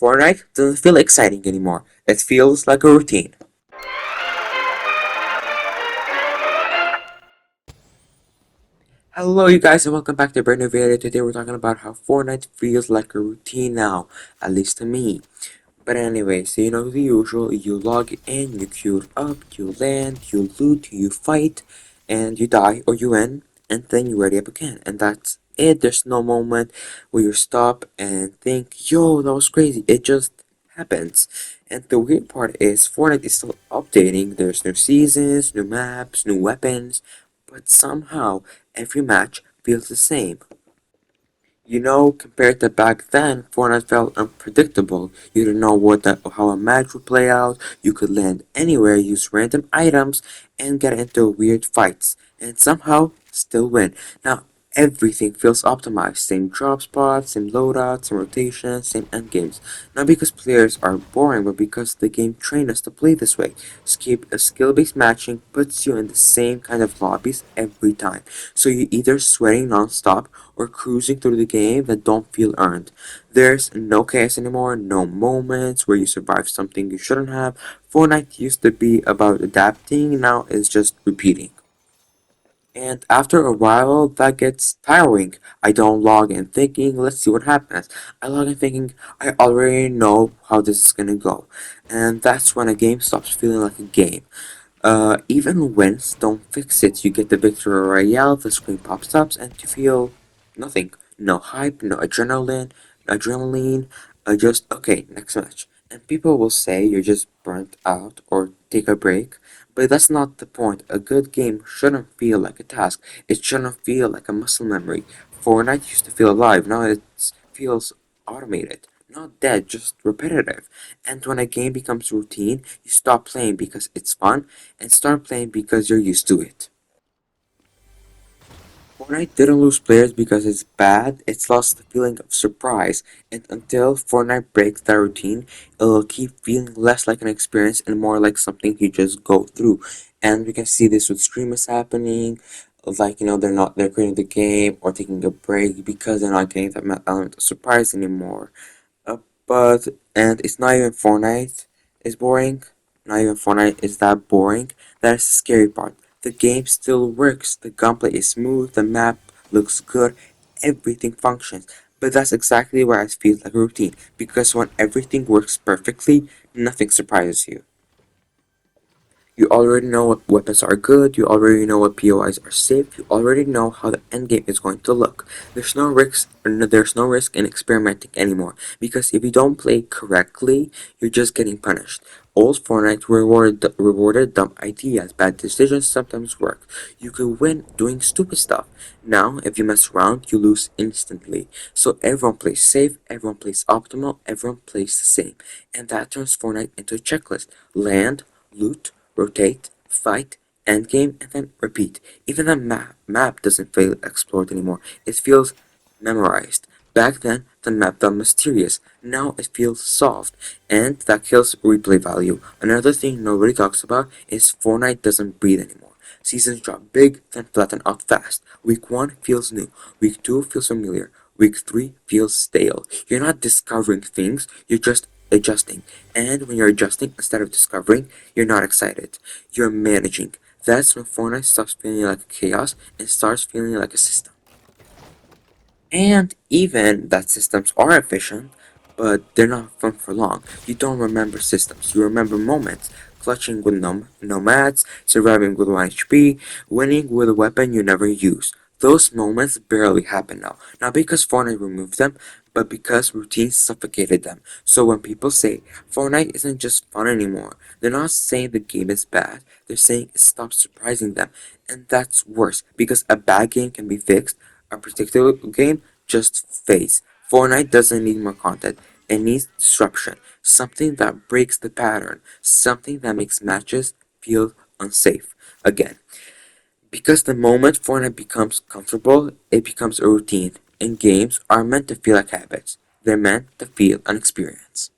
Fortnite doesn't feel exciting anymore. It feels like a routine. Hello, you guys, and welcome back to a brand new video. Today, we're talking about how Fortnite feels like a routine now, at least to me. But anyway, so you know the usual. You log in, you queue up, you land, you loot, you fight, and you die or you win, and then you ready up again. And that's it. There's no moment where you stop and think, yo, that was crazy. It just happens. And the weird part is Fortnite is still updating. There's new seasons, new maps, new weapons, but somehow every match feels the same. Compared to back then, Fortnite felt unpredictable. You didn't know how a match would play out. You could land anywhere, use random items, and get into weird fights, and somehow still win. Now, everything feels optimized. Same drop spots, same loadouts, same rotations, same endgames. Not because players are boring, but because the game trained us to play this way. Skill-based matching puts you in the same kind of lobbies every time. So you're either sweating non-stop or cruising through the game that don't feel earned. There's no chaos anymore, no moments where you survive something you shouldn't have. Fortnite used to be about adapting, now it's just repeating. And after a while, that gets tiring. I don't log in thinking, let's see what happens. I log in thinking, I already know how this is gonna go. And that's when a game stops feeling like a game. Even wins don't fix it. You get the victory royale, the screen pops up, and you feel nothing. No hype, no adrenaline. Just okay, next match. And people will say you're just burnt out or take a break, but that's not the point. A good game shouldn't feel like a task. It shouldn't feel like a muscle memory. Fortnite used to feel alive. Now it feels automated. Not dead, just repetitive. And when a game becomes routine, you stop playing because it's fun and start playing because you're used to it. Fortnite didn't lose players because it's bad, it's lost the feeling of surprise, and until Fortnite breaks that routine, it'll keep feeling less like an experience and more like something you just go through. And we can see this with streamers happening, like they're creating the game or taking a break because they're not getting that element of surprise anymore. Uh, but and it's not even Fortnite is boring. Not even Fortnite is that boring. That's the scary part. The game still works. The gunplay is smooth. The map looks good. Everything functions. But that's exactly where I feel like a routine. Because when everything works perfectly, nothing surprises you. You already know what weapons are good, you already know what POIs are safe, you already know how the endgame is going to look. There's no risk in experimenting anymore, because if you don't play correctly, you're just getting punished. Old Fortnite rewarded dumb ideas, bad decisions sometimes work. You could win doing stupid stuff. Now, if you mess around, you lose instantly. So everyone plays safe, everyone plays optimal, everyone plays the same. And that turns Fortnite into a checklist. Land, loot, rotate, fight, endgame, and then repeat. Even the map doesn't feel explored anymore. It feels memorized. Back then, the map felt mysterious. Now it feels solved, and that kills replay value. Another thing nobody talks about is Fortnite doesn't breathe anymore. Seasons drop big, then flatten out fast. Week 1 feels new. Week 2 feels familiar. Week 3 feels stale. You're not discovering things, you're just adjusting. And when you're adjusting instead of discovering, you're not excited. You're managing. That's when Fortnite stops feeling like chaos and starts feeling like a system. And even that systems are efficient, but they're not fun for long. You don't remember systems, you remember moments. Clutching with nomads, surviving with 1 HP, winning with a weapon you never use. Those moments barely happen now. Not because Fortnite removed them, but because routines suffocated them. So when people say Fortnite isn't just fun anymore, they're not saying the game is bad, they're saying it stops surprising them. And that's worse, because a bad game can be fixed, a particular game just fades. Fortnite doesn't need more content. It needs disruption. Something that breaks the pattern. Something that makes matches feel unsafe again. Because the moment Fortnite becomes comfortable, it becomes a routine. And games are meant to feel like habits. They're meant to feel an experience.